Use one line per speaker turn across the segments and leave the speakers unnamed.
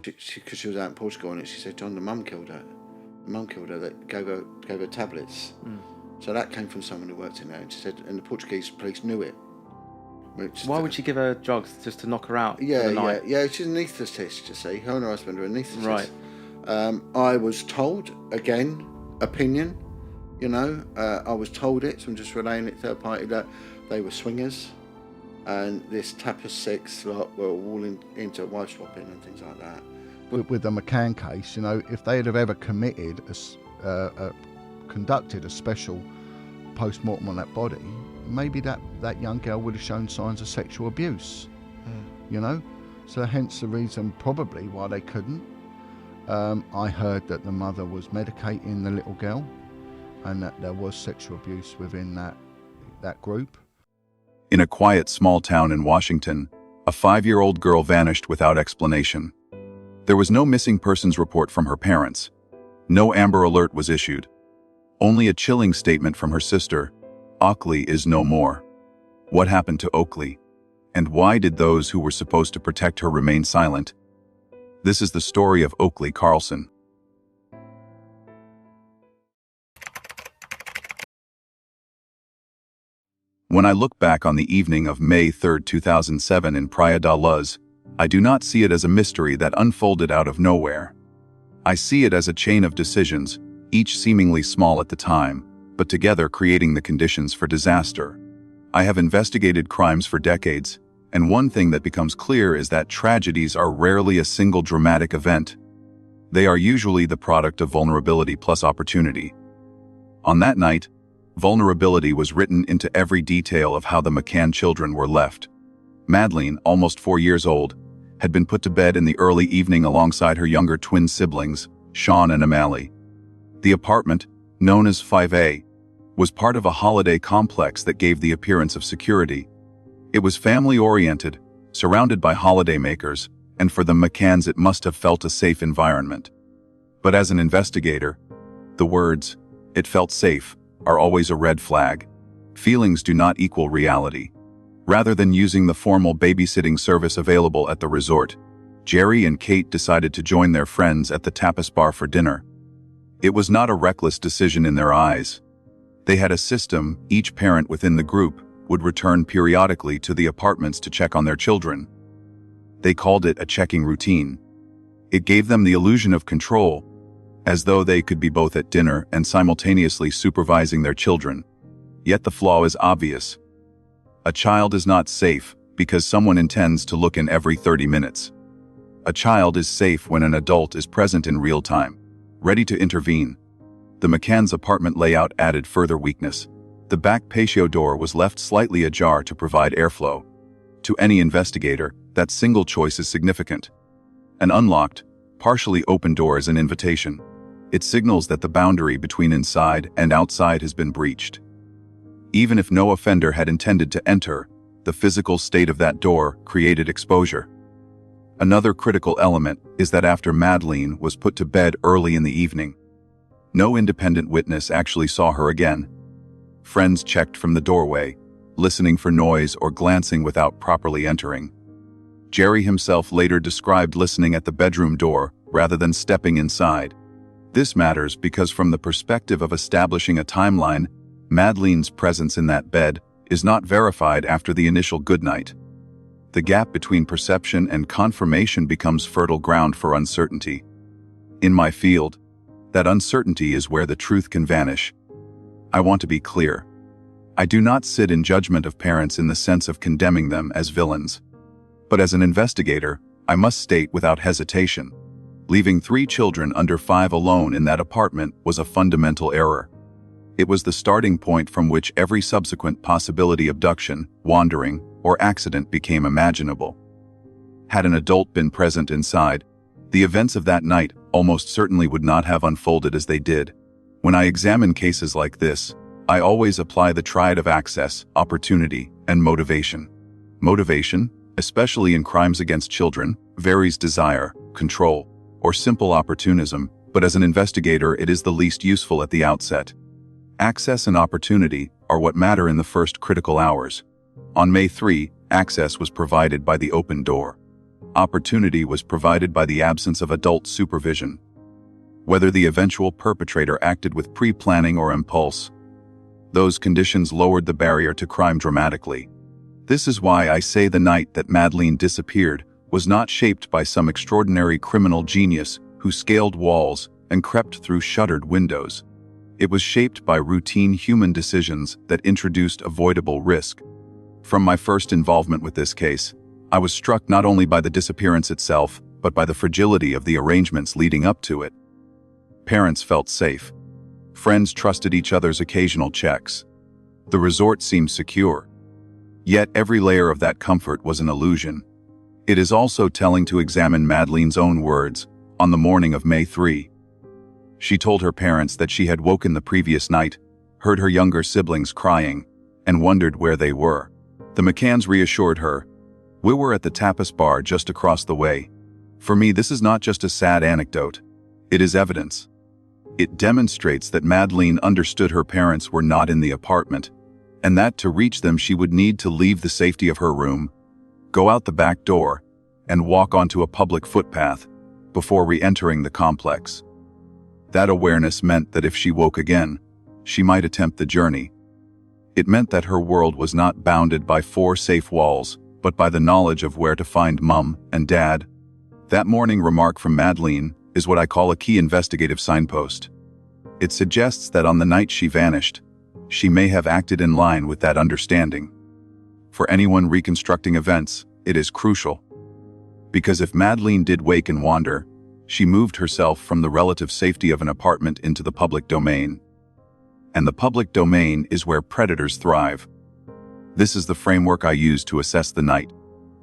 Because she was out in Portugal, and she said, John, the mum killed her. The mum killed her, that gave her tablets. So that came from someone who worked in there, and she said, and the Portuguese police knew it.
Why would she give her drugs? Just to knock her out?
Yeah, she's an anaesthetist, you see. Her and her husband are anaesthetists.
Right.
I was told, again, opinion, I was told it, so I'm just relaying it third party, that they were swingers, and this Tapas 6 lot were all into wife swapping and things like that.
With the McCann case, if they'd have ever conducted a special post-mortem on that body, maybe that young girl would have shown signs of sexual abuse, So hence the reason probably why they couldn't. I heard that the mother was medicating the little girl and that there was sexual abuse within that group.
In a quiet small town in Washington, a 5-year-old girl vanished without explanation. There was no missing persons report from her parents. No Amber Alert was issued. Only a chilling statement from her sister, Oakley is no more. What happened to Oakley? And why did those who were supposed to protect her remain silent? This is the story of Oakley Carlson. When I look back on the evening of May 3, 2007 in Praia da Luz, I do not see it as a mystery that unfolded out of nowhere. I see it as a chain of decisions, each seemingly small at the time, but together creating the conditions for disaster. I have investigated crimes for decades, and one thing that becomes clear is that tragedies are rarely a single dramatic event. They are usually the product of vulnerability plus opportunity. On that night, vulnerability was written into every detail of how the McCann children were left. Madeleine, almost 4 years old, had been put to bed in the early evening alongside her younger twin siblings, Sean and Amali. The apartment, known as 5A, was part of a holiday complex that gave the appearance of security. It was family-oriented, surrounded by holidaymakers, and for the McCanns it must have felt a safe environment. But as an investigator, the words, "it felt safe," are always a red flag. Feelings do not equal reality. Rather than using the formal babysitting service available at the resort, Jerry and Kate decided to join their friends at the tapas bar for dinner. It was not a reckless decision in their eyes. They had a system. Each parent within the group would return periodically to the apartments to check on their children. They called it a checking routine. It gave them the illusion of control, as though they could be both at dinner and simultaneously supervising their children. Yet the flaw is obvious. A child is not safe because someone intends to look in every 30 minutes. A child is safe when an adult is present in real time, ready to intervene. The McCann's apartment layout added further weakness. The back patio door was left slightly ajar to provide airflow. To any investigator, that single choice is significant. An unlocked, partially open door is an invitation. It signals that the boundary between inside and outside has been breached. Even if no offender had intended to enter, the physical state of that door created exposure. Another critical element is that after Madeleine was put to bed early in the evening, no independent witness actually saw her again. Friends checked from the doorway, listening for noise or glancing without properly entering. Jerry himself later described listening at the bedroom door rather than stepping inside. This matters because from the perspective of establishing a timeline, Madeleine's presence in that bed is not verified after the initial goodnight. The gap between perception and confirmation becomes fertile ground for uncertainty. In my field, that uncertainty is where the truth can vanish. I want to be clear. I do not sit in judgment of parents in the sense of condemning them as villains. But as an investigator, I must state without hesitation, leaving 3 children under 5 alone in that apartment was a fundamental error. It was the starting point from which every subsequent possibility abduction, wandering, or accident became imaginable. Had an adult been present inside, the events of that night almost certainly would not have unfolded as they did. When I examine cases like this, I always apply the triad of access, opportunity, and motivation. Motivation, especially in crimes against children, varies desire, control, or simple opportunism, but as an investigator it is the least useful at the outset. Access and opportunity are what matter in the first critical hours. On May 3, access was provided by the open door. opportunity was provided by the absence of adult supervision. Whether the eventual perpetrator acted with pre-planning or impulse, those conditions lowered the barrier to crime dramatically. This is why I say the night that Madeleine disappeared was not shaped by some extraordinary criminal genius who scaled walls and crept through shuttered windows. It was shaped by routine human decisions that introduced avoidable risk. From my first involvement with this case, I was struck not only by the disappearance itself, but by the fragility of the arrangements leading up to it. Parents felt safe. Friends trusted each other's occasional checks. The resort seemed secure. Yet every layer of that comfort was an illusion. It is also telling to examine Madeleine's own words on the morning of May 3. She told her parents that she had woken the previous night, heard her younger siblings crying, and wondered where they were. The McCanns reassured her, "We were at the tapas bar just across the way." For me, this is not just a sad anecdote. It is evidence. It demonstrates that Madeleine understood her parents were not in the apartment, and that to reach them she would need to leave the safety of her room, go out the back door, and walk onto a public footpath before re-entering the complex. That awareness meant that if she woke again, she might attempt the journey. It meant that her world was not bounded by 4 safe walls, but by the knowledge of where to find Mum and Dad. That morning remark from Madeleine is what I call a key investigative signpost. It suggests that on the night she vanished, she may have acted in line with that understanding. For anyone reconstructing events, it is crucial. Because if Madeleine did wake and wander, she moved herself from the relative safety of an apartment into the public domain. And the public domain is where predators thrive. This is the framework I use to assess the night.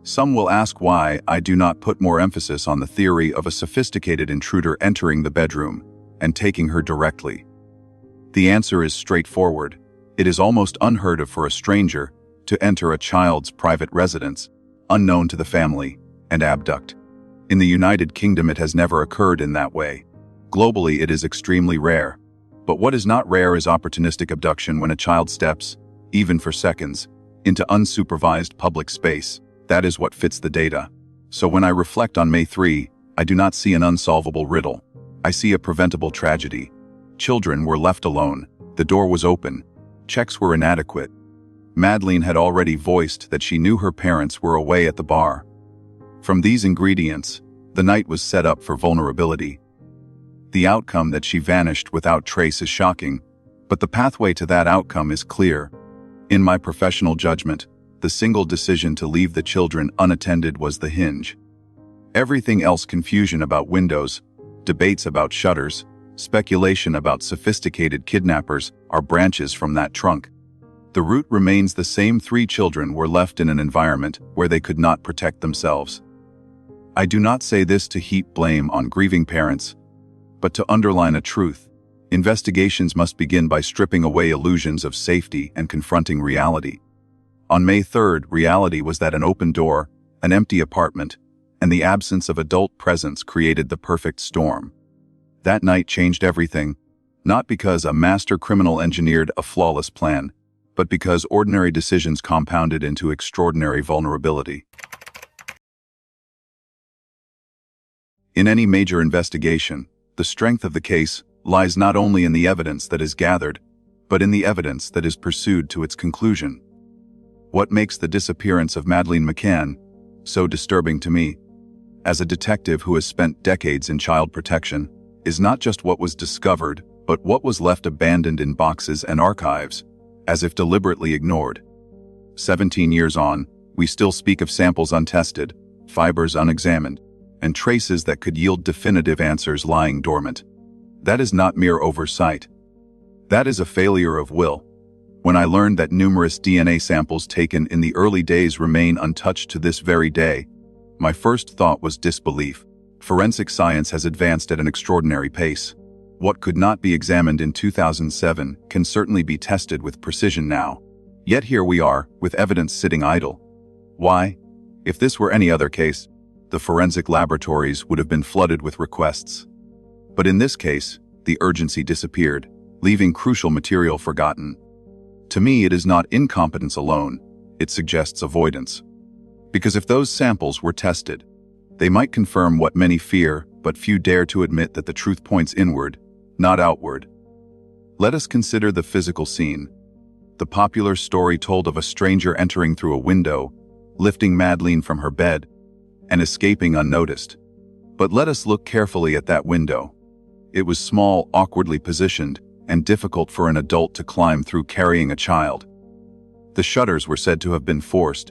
Some will ask why I do not put more emphasis on the theory of a sophisticated intruder entering the bedroom and taking her directly. The answer is straightforward. It is almost unheard of for a stranger to enter a child's private residence, unknown to the family, and abduct. In the United Kingdom, it has never occurred in that way. Globally, it is extremely rare. But what is not rare is opportunistic abduction when a child steps, even for seconds, into unsupervised public space. That is what fits the data. So when I reflect on May 3, I do not see an unsolvable riddle. I see a preventable tragedy. Children were left alone. The door was open. Checks were inadequate. Madeleine had already voiced that she knew her parents were away at the bar. From these ingredients, the night was set up for vulnerability. The outcome that she vanished without trace is shocking, but the pathway to that outcome is clear. In my professional judgment, the single decision to leave the children unattended was the hinge. Everything else, confusion about windows, debates about shutters, speculation about sophisticated kidnappers, are branches from that trunk. The root remains the same: 3 children were left in an environment where they could not protect themselves. I do not say this to heap blame on grieving parents, but to underline a truth. Investigations must begin by stripping away illusions of safety and confronting reality. On May 3rd, reality was that an open door, an empty apartment, and the absence of adult presence created the perfect storm. That night changed everything, not because a master criminal engineered a flawless plan, but because ordinary decisions compounded into extraordinary vulnerability. In any major investigation, the strength of the case lies not only in the evidence that is gathered, but in the evidence that is pursued to its conclusion. What makes the disappearance of Madeleine McCann so disturbing to me, as a detective who has spent decades in child protection, is not just what was discovered, but what was left abandoned in boxes and archives, as if deliberately ignored. 17 years on, we still speak of samples untested, fibers unexamined, and traces that could yield definitive answers lying dormant. That is not mere oversight. That is a failure of will. When I learned that numerous DNA samples taken in the early days remain untouched to this very day, my first thought was disbelief. Forensic science has advanced at an extraordinary pace. What could not be examined in 2007 can certainly be tested with precision now. Yet here we are, with evidence sitting idle. Why? If this were any other case, the forensic laboratories would have been flooded with requests. But in this case, the urgency disappeared, leaving crucial material forgotten. To me, it is not incompetence alone, it suggests avoidance. Because if those samples were tested, They might confirm what many fear, but few dare to admit that the truth points inward, not outward. Let us consider the physical scene. The popular story told of a stranger entering through a window, lifting Madeleine from her bed, and escaping unnoticed. But let us look carefully at that window. It was small, awkwardly positioned, and difficult for an adult to climb through carrying a child. The shutters were said to have been forced,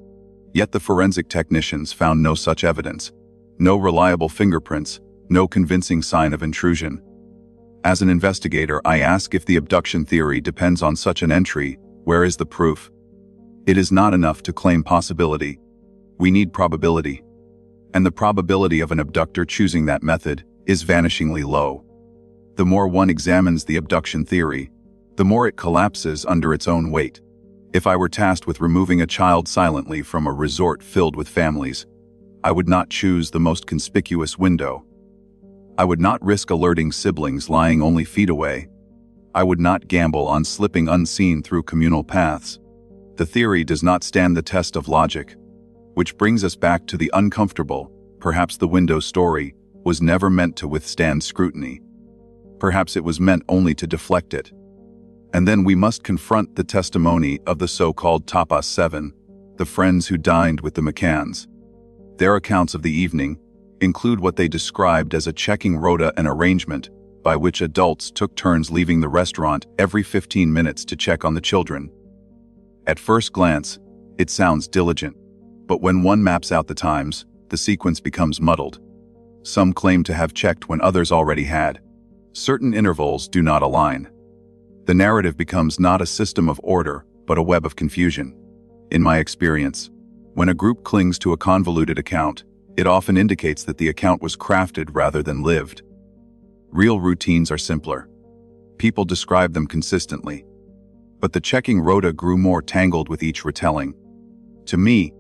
yet the forensic technicians found no such evidence, no reliable fingerprints, no convincing sign of intrusion. As an investigator, I ask if the abduction theory depends on such an entry. Where is the proof? It is not enough to claim possibility. We need probability. And the probability of an abductor choosing that method is vanishingly low. The more one examines the abduction theory, the more it collapses under its own weight. If I were tasked with removing a child silently from a resort filled with families, I would not choose the most conspicuous window. I would not risk alerting siblings lying only feet away. I would not gamble on slipping unseen through communal paths. The theory does not stand the test of logic, which brings us back to the uncomfortable. Perhaps the window story was never meant to withstand scrutiny. Perhaps it was meant only to deflect it. And then we must confront the testimony of the so-called Tapas 7, the friends who dined with the McCanns. Their accounts of the evening include what they described as a checking rota and arrangement by which adults took turns leaving the restaurant every 15 minutes to check on the children. At first glance, it sounds diligent, but when one maps out the times, the sequence becomes muddled. Some claim to have checked when others already had. Certain intervals do not align. The narrative becomes not a system of order, but a web of confusion. In my experience, when a group clings to a convoluted account, it often indicates that the account was crafted rather than lived. Real routines are simpler. People describe them consistently. But the checking rota grew more tangled with each retelling. To me,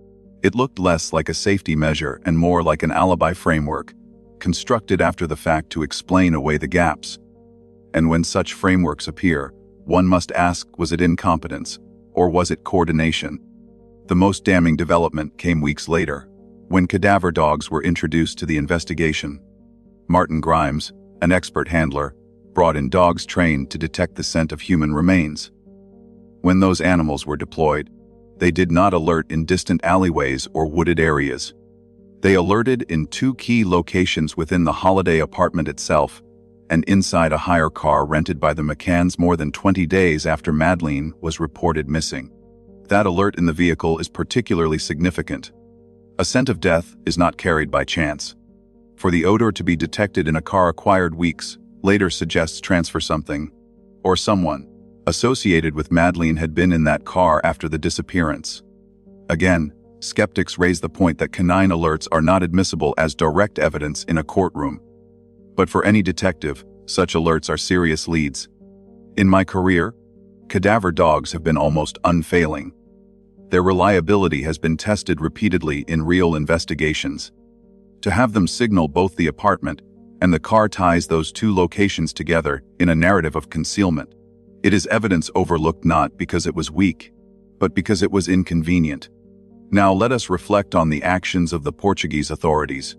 it looked less like a safety measure and more like an alibi framework, constructed after the fact to explain away the gaps. And when such frameworks appear, one must ask, was it incompetence, or was it coordination? The most damning development came weeks later, when cadaver dogs were introduced to the investigation. Martin Grimes, an expert handler, brought in dogs trained to detect the scent of human remains. When those animals were deployed, they did not alert in distant alleyways or wooded areas. They alerted in two key locations within the holiday apartment itself and inside a hire car rented by the McCanns more than 20 days after Madeleine was reported missing. That alert in the vehicle is particularly significant. A scent of death is not carried by chance. For the odor to be detected in a car acquired weeks later suggests transfer something, or someone, associated with Madeleine had been in that car after the disappearance. Again, skeptics raise the point that canine alerts are not admissible as direct evidence in a courtroom. But for any detective, such alerts are serious leads. In my career, cadaver dogs have been almost unfailing. Their reliability has been tested repeatedly in real investigations. To have them signal both the apartment and the car ties those two locations together in a narrative of concealment. It is evidence overlooked not because it was weak, but because it was inconvenient. Now let us reflect on the actions of the Portuguese authorities.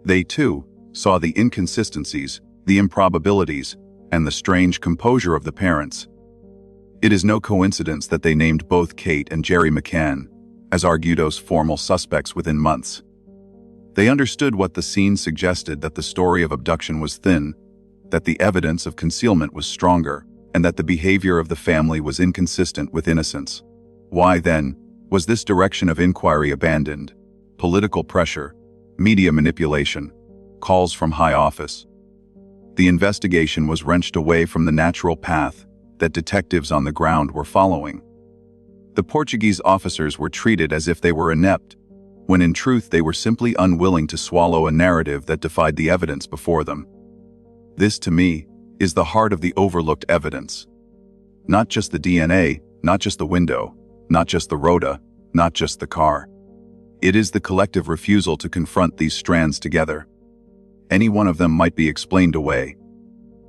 They too saw the inconsistencies, the improbabilities, and the strange composure of the parents. It is no coincidence that they named both Kate and Jerry McCann as Argudo's formal suspects within months. They understood what the scene suggested, that the story of abduction was thin, that the evidence of concealment was stronger, and that the behavior of the family was inconsistent with innocence. Why, then, was this direction of inquiry abandoned? Political pressure, media manipulation, calls from high office. The investigation was wrenched away from the natural path that detectives on the ground were following. The Portuguese officers were treated as if they were inept, when in truth they were simply unwilling to swallow a narrative that defied the evidence before them. This, to me, is the heart of the overlooked evidence. Not just the DNA, not just the window, not just the rota, not just the car. It is the collective refusal to confront these strands together. Any one of them might be explained away,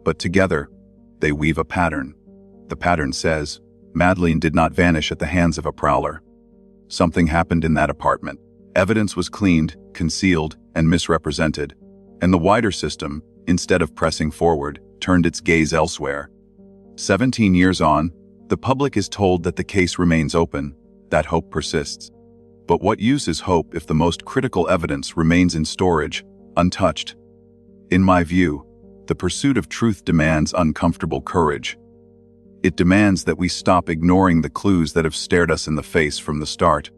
but together, they weave a pattern. The pattern says, Madeleine did not vanish at the hands of a prowler. Something happened in that apartment. Evidence was cleaned, concealed, and misrepresented, and the wider system, instead of pressing forward, turned its gaze elsewhere. 17 years on, the public is told that the case remains open, that hope persists. But what use is hope if the most critical evidence remains in storage, untouched? In my view, the pursuit of truth demands uncomfortable courage. It demands that we stop ignoring the clues that have stared us in the face from the start.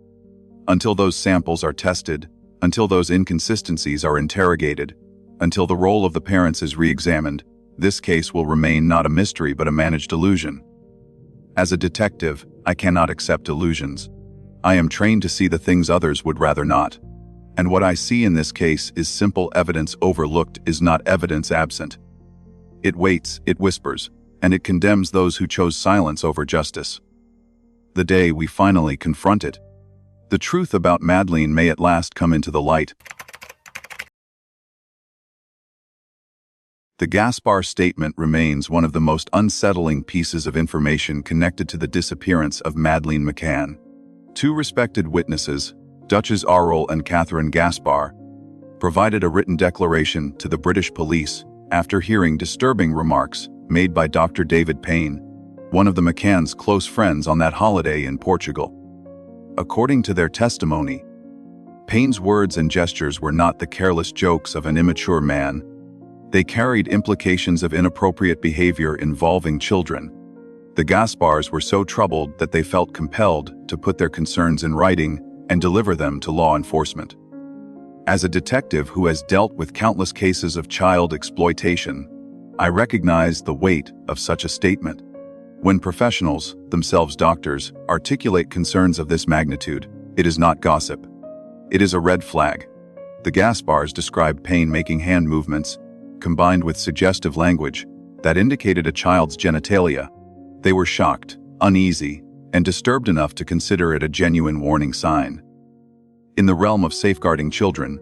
Until those samples are tested, until those inconsistencies are interrogated, until the role of the parents is re-examined, this case will remain not a mystery but a managed illusion. As a detective, I cannot accept illusions. I am trained to see the things others would rather not. And what I see in this case is simple evidence overlooked is not evidence absent. It waits, it whispers, and it condemns those who chose silence over justice. The day we finally confront it, the truth about Madeleine may at last come into the light. The Gaspar Statement remains one of the most unsettling pieces of information connected to the disappearance of Madeleine McCann. Two respected witnesses, Duchess Aurel and Catherine Gaspar, provided a written declaration to the British police after hearing disturbing remarks made by Dr. David Payne, one of the McCann's close friends on that holiday in Portugal. According to their testimony, Payne's words and gestures were not the careless jokes of an immature man. They carried implications of inappropriate behavior involving children. The Gaspars were so troubled that they felt compelled to put their concerns in writing and deliver them to law enforcement. As a detective who has dealt with countless cases of child exploitation, I recognize the weight of such a statement. When professionals, themselves doctors, articulate concerns of this magnitude, it is not gossip. It is a red flag. The Gaspars described Payne making hand movements, combined with suggestive language, that indicated a child's genitalia. They were shocked, uneasy, and disturbed enough to consider it a genuine warning sign. In the realm of safeguarding children,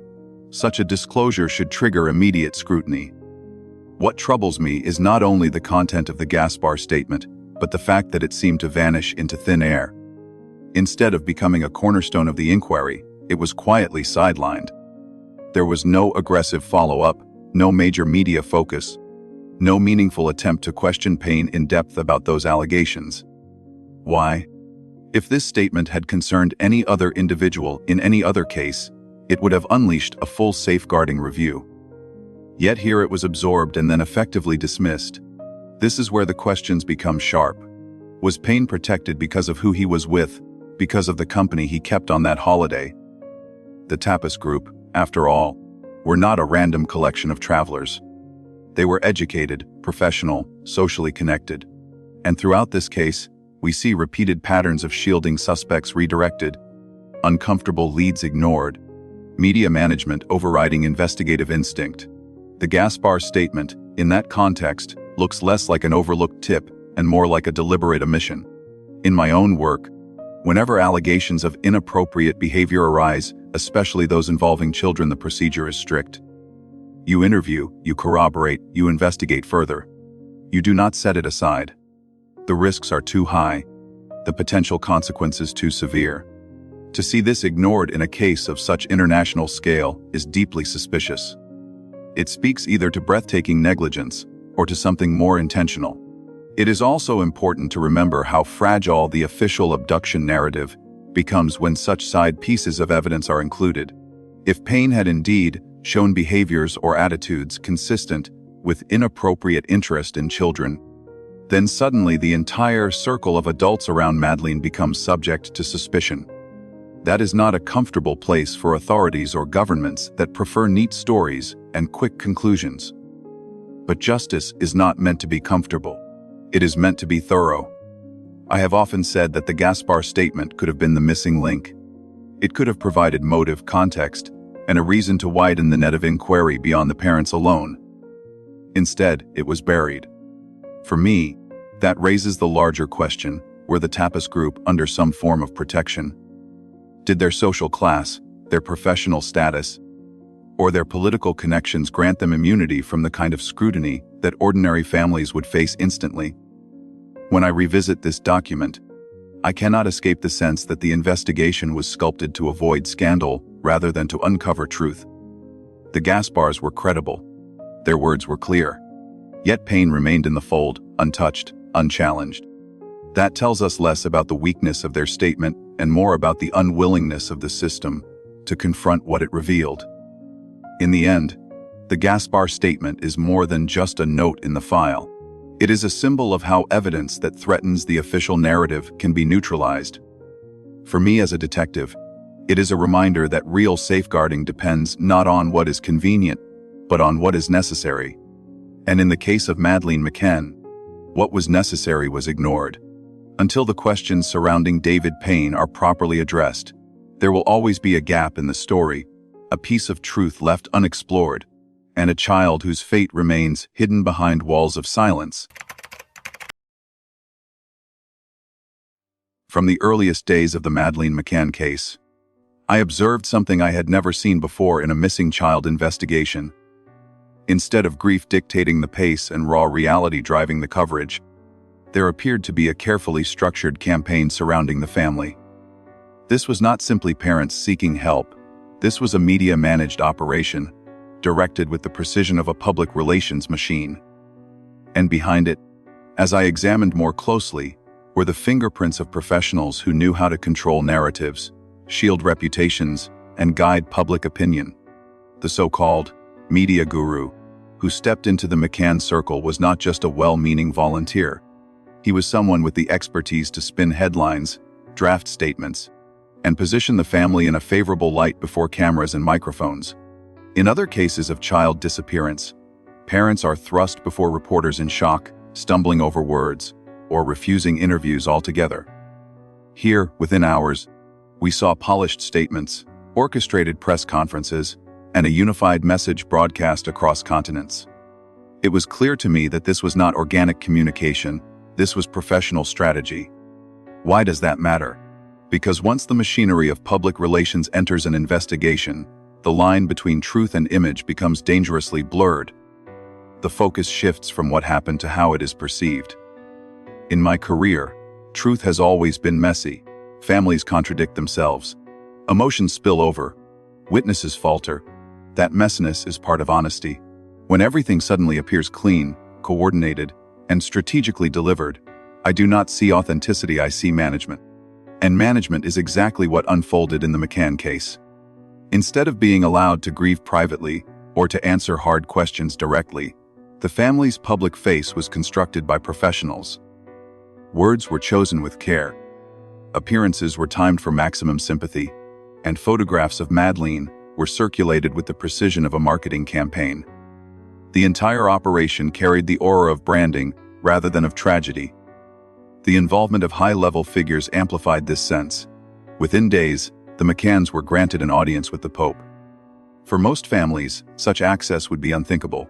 such a disclosure should trigger immediate scrutiny. What troubles me is not only the content of the Gaspar Statement, but the fact that it seemed to vanish into thin air. Instead of becoming a cornerstone of the inquiry, it was quietly sidelined. There was no aggressive follow-up, no major media focus, no meaningful attempt to question Payne in depth about those allegations. Why? If this statement had concerned any other individual in any other case, it would have unleashed a full safeguarding review. Yet here it was absorbed and then effectively dismissed. This is where the questions become sharp. Was Payne protected because of who he was with, because of the company he kept on that holiday? The Tapas Group, after all, were not a random collection of travelers. They were educated, professional, socially connected. And throughout this case, we see repeated patterns of shielding suspects redirected, uncomfortable leads ignored, media management overriding investigative instinct. The Gaspar Statement, in that context, looks less like an overlooked tip and more like a deliberate omission. In my own work, whenever allegations of inappropriate behavior arise, especially those involving children, the procedure is strict. You interview, you corroborate, you investigate further. You do not set it aside. The risks are too high, the potential consequences too severe. To see this ignored in a case of such international scale is deeply suspicious. It speaks either to breathtaking negligence or to something more intentional. It is also important to remember how fragile the official abduction narrative becomes when such side pieces of evidence are included. If Payne had indeed shown behaviors or attitudes consistent with inappropriate interest in children, then suddenly the entire circle of adults around Madeleine becomes subject to suspicion. That is not a comfortable place for authorities or governments that prefer neat stories and quick conclusions. But justice is not meant to be comfortable. It is meant to be thorough. I have often said that the Gaspar Statement could have been the missing link. It could have provided motive, context, and a reason to widen the net of inquiry beyond the parents alone. Instead, it was buried. For me, that raises the larger question: were the Tapas Group under some form of protection? Did their social class, their professional status, or their political connections grant them immunity from the kind of scrutiny that ordinary families would face instantly? When I revisit this document, I cannot escape the sense that the investigation was sculpted to avoid scandal rather than to uncover truth. The Gaspars were credible. Their words were clear. Yet Payne remained in the fold, untouched, unchallenged. That tells us less about the weakness of their statement and more about the unwillingness of the system to confront what it revealed. In the end, the Gaspar Statement is more than just a note in the file. It is a symbol of how evidence that threatens the official narrative can be neutralized. For me as a detective, it is a reminder that real safeguarding depends not on what is convenient, but on what is necessary. And in the case of Madeleine McCann, what was necessary was ignored. Until the questions surrounding David Payne are properly addressed, there will always be a gap in the story, a piece of truth left unexplored, and a child whose fate remains hidden behind walls of silence. From the earliest days of the Madeleine McCann case, I observed something I had never seen before in a missing child investigation. Instead of grief dictating the pace and raw reality driving the coverage, there appeared to be a carefully structured campaign surrounding the family. This was not simply parents seeking help. This was a media-managed operation, directed with the precision of a public relations machine. And behind it, as I examined more closely, were the fingerprints of professionals who knew how to control narratives, shield reputations, and guide public opinion. The so-called media guru who stepped into the McCann circle was not just a well-meaning volunteer. He was someone with the expertise to spin headlines, draft statements, and position the family in a favorable light before cameras and microphones. In other cases of child disappearance, parents are thrust before reporters in shock, stumbling over words, or refusing interviews altogether. Here, within hours, we saw polished statements, orchestrated press conferences, and a unified message broadcast across continents. It was clear to me that this was not organic communication, this was professional strategy. Why does that matter? Because once the machinery of public relations enters an investigation, the line between truth and image becomes dangerously blurred. The focus shifts from what happened to how it is perceived. In my career, truth has always been messy. Families contradict themselves. Emotions spill over. Witnesses falter. That messiness is part of honesty. When everything suddenly appears clean, coordinated, and strategically delivered, I do not see authenticity, I see management. And management is exactly what unfolded in the McCann case. Instead of being allowed to grieve privately or to answer hard questions directly, the family's public face was constructed by professionals. Words were chosen with care. Appearances were timed for maximum sympathy, and photographs of Madeleine were circulated with the precision of a marketing campaign. The entire operation carried the aura of branding rather than of tragedy. The involvement of high-level figures amplified this sense. Within days, the McCanns were granted an audience with the Pope. For most families, such access would be unthinkable.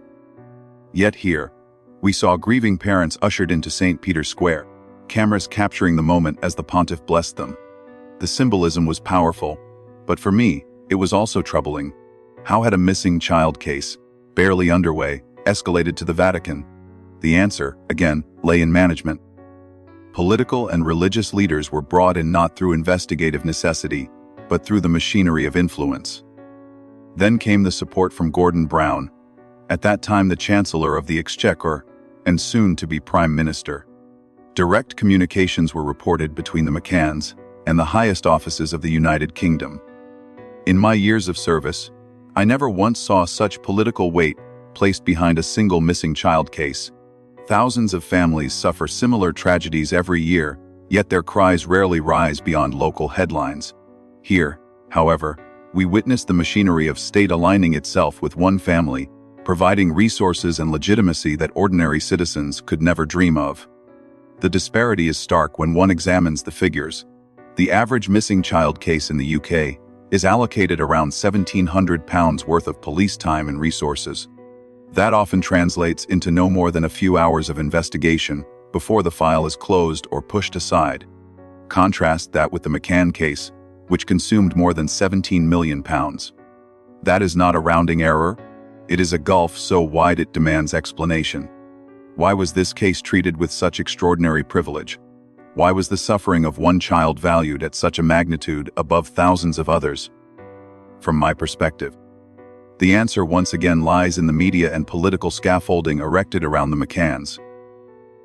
Yet here, we saw grieving parents ushered into St. Peter's Square, cameras capturing the moment as the pontiff blessed them. The symbolism was powerful, but for me, it was also troubling. How had a missing child case, barely underway, escalated to the Vatican? The answer, again, lay in management. Political and religious leaders were brought in not through investigative necessity, but through the machinery of influence. Then came the support from Gordon Brown, at that time the Chancellor of the Exchequer, and soon to be Prime Minister. Direct communications were reported between the McCanns and the highest offices of the United Kingdom. In my years of service, I never once saw such political weight placed behind a single missing child case. Thousands of families suffer similar tragedies every year, yet their cries rarely rise beyond local headlines. Here, however, we witness the machinery of state aligning itself with one family, providing resources and legitimacy that ordinary citizens could never dream of. The disparity is stark when one examines the figures. The average missing child case in the UK is allocated around £1,700 worth of police time and resources. That often translates into no more than a few hours of investigation before the file is closed or pushed aside. Contrast that with the McCann case, which consumed more than £17 million. That is not a rounding error. It is a gulf so wide it demands explanation. Why was this case treated with such extraordinary privilege? Why was the suffering of one child valued at such a magnitude above thousands of others? From my perspective, The answer once again lies in the media and political scaffolding erected around the McCanns.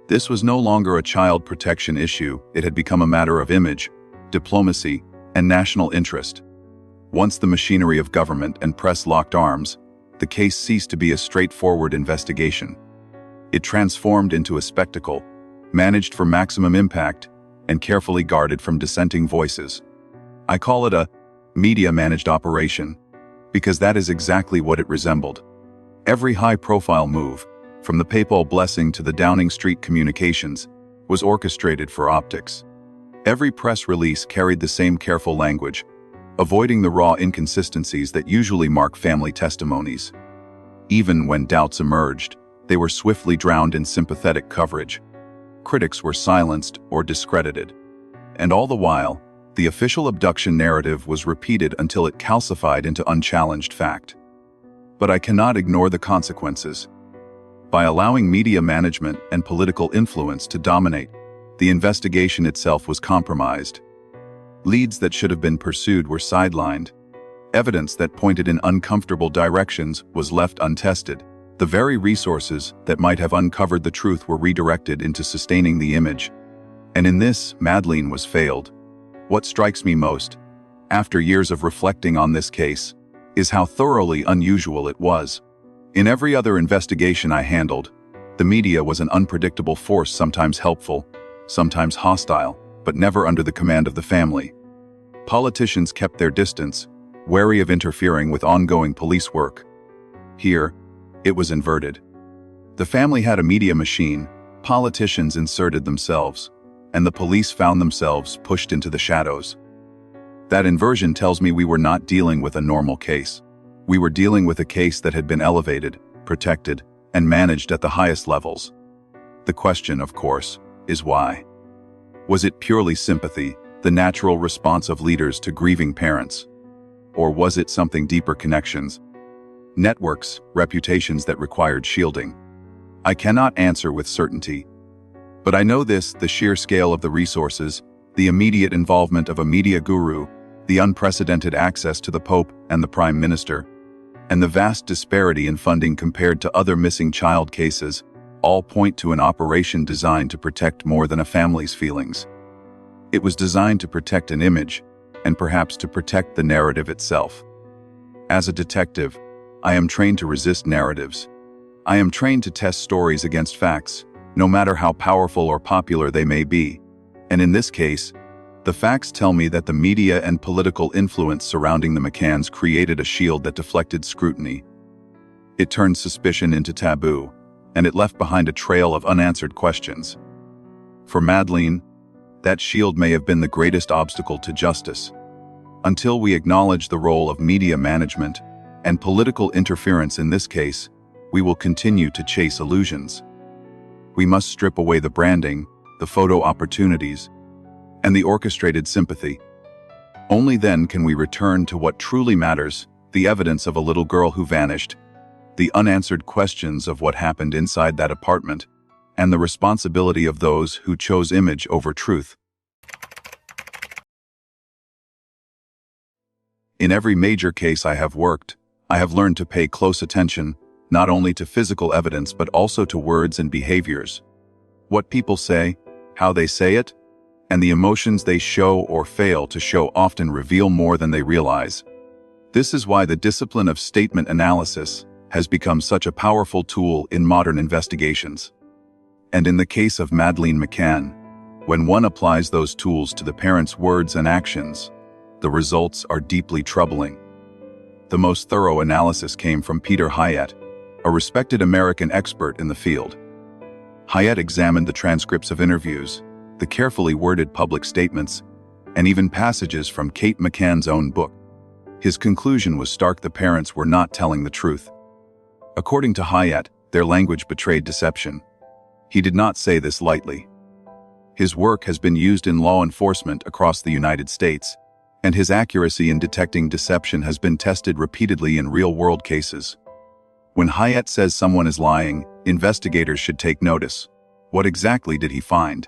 This was no longer a child protection issue, it had become a matter of image, diplomacy, and national interest. Once the machinery of government and press locked arms, the case ceased to be a straightforward investigation. It transformed into a spectacle, managed for maximum impact, and carefully guarded from dissenting voices. I call it a media-managed operation, because that is exactly what it resembled. Every high-profile move, from the papal blessing to the Downing Street communications, was orchestrated for optics. Every press release carried the same careful language, avoiding the raw inconsistencies that usually mark family testimonies. Even when doubts emerged, they were swiftly drowned in sympathetic coverage. Critics were silenced or discredited. And all the while, the official abduction narrative was repeated until it calcified into unchallenged fact. But I cannot ignore the consequences. By allowing media management and political influence to dominate, the investigation itself was compromised. Leads that should have been pursued were sidelined. Evidence that pointed in uncomfortable directions was left untested. The very resources that might have uncovered the truth were redirected into sustaining the image. And in this, Madeleine was failed. What strikes me most, after years of reflecting on this case, is how thoroughly unusual it was. In every other investigation I handled, the media was an unpredictable force, sometimes helpful, sometimes hostile, but never under the command of the family. Politicians kept their distance, wary of interfering with ongoing police work. Here, it was inverted. The family had a media machine, politicians inserted themselves, and the police found themselves pushed into the shadows. That inversion tells me we were not dealing with a normal case. We were dealing with a case that had been elevated, protected, and managed at the highest levels. The question, of course, is why? Was it purely sympathy, the natural response of leaders to grieving parents? Or was it something deeper, connections? Networks, reputations that required shielding? I cannot answer with certainty. But I know this: the sheer scale of the resources, the immediate involvement of a media guru, the unprecedented access to the Pope and the Prime Minister, and the vast disparity in funding compared to other missing child cases, all point to an operation designed to protect more than a family's feelings. It was designed to protect an image, and perhaps to protect the narrative itself. As a detective, I am trained to resist narratives. I am trained to test stories against facts, no matter how powerful or popular they may be. And in this case, the facts tell me that the media and political influence surrounding the McCanns created a shield that deflected scrutiny. It turned suspicion into taboo, and it left behind a trail of unanswered questions. For Madeleine, that shield may have been the greatest obstacle to justice. Until we acknowledge the role of media management and political interference in this case, we will continue to chase illusions. We must strip away the branding, the photo opportunities, and the orchestrated sympathy. Only then can we return to what truly matters: the evidence of a little girl who vanished, the unanswered questions of what happened inside that apartment, and the responsibility of those who chose image over truth. In every major case I have worked, I have learned to pay close attention, not only to physical evidence but also to words and behaviors. What people say, how they say it, and the emotions they show or fail to show often reveal more than they realize. This is why the discipline of statement analysis has become such a powerful tool in modern investigations. And in the case of Madeleine McCann, when one applies those tools to the parents' words and actions, the results are deeply troubling. The most thorough analysis came from Peter Hyatt, a respected American expert in the field. Hyatt examined the transcripts of interviews, the carefully worded public statements, and even passages from Kate McCann's own book. His conclusion was stark: the parents were not telling the truth. According to Hyatt, their language betrayed deception. He did not say this lightly. His work has been used in law enforcement across the United States, and his accuracy in detecting deception has been tested repeatedly in real-world cases. When Hyatt says someone is lying, investigators should take notice. What exactly did he find?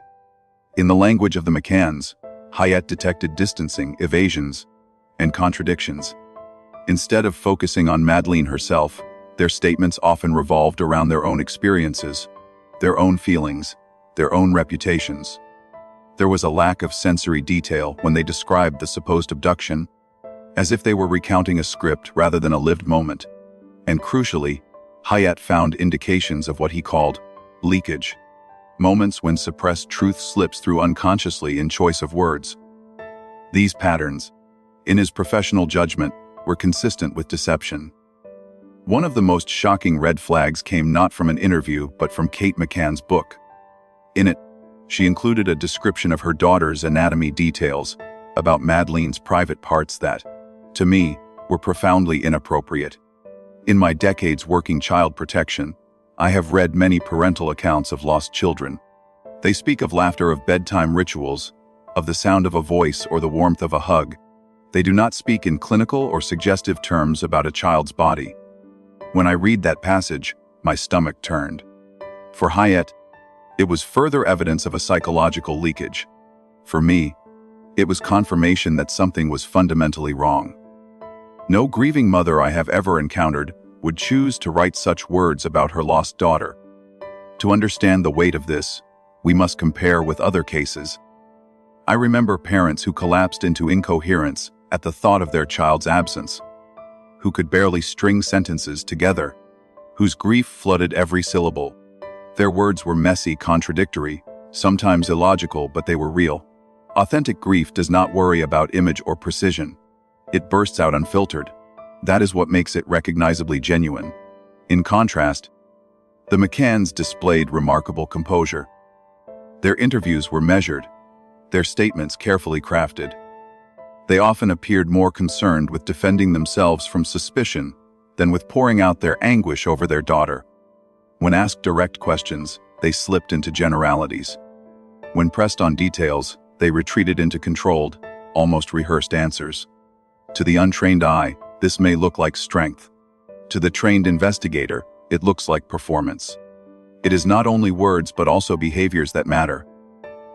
In the language of the McCanns, Hyatt detected distancing, evasions, and contradictions. Instead of focusing on Madeleine herself, their statements often revolved around their own experiences, their own feelings, their own reputations. There was a lack of sensory detail when they described the supposed abduction, as if they were recounting a script rather than a lived moment. And crucially, Hyatt found indications of what he called leakage, moments when suppressed truth slips through unconsciously in choice of words. These patterns, in his professional judgment, were consistent with deception. One of the most shocking red flags came not from an interview but from Kate McCann's book. In it, she included a description of her daughter's anatomy details about Madeleine's private parts that, to me, were profoundly inappropriate. In my decades working child protection, I have read many parental accounts of lost children. They speak of laughter, of bedtime rituals, of the sound of a voice or the warmth of a hug. They do not speak in clinical or suggestive terms about a child's body. When I read that passage, my stomach turned. For Hyatt, it was further evidence of a psychological leakage. For me, it was confirmation that something was fundamentally wrong. No grieving mother I have ever encountered would choose to write such words about her lost daughter. To understand the weight of this, we must compare with other cases. I remember parents who collapsed into incoherence at the thought of their child's absence, who could barely string sentences together, whose grief flooded every syllable. Their words were messy, contradictory, sometimes illogical, but they were real. Authentic grief does not worry about image or precision. It bursts out unfiltered. That is what makes it recognizably genuine. In contrast, the McCanns displayed remarkable composure. Their interviews were measured, their statements carefully crafted. They often appeared more concerned with defending themselves from suspicion than with pouring out their anguish over their daughter. When asked direct questions, they slipped into generalities. When pressed on details, they retreated into controlled, almost rehearsed answers. To the untrained eye, this may look like strength. To the trained investigator, it looks like performance. It is not only words but also behaviors that matter.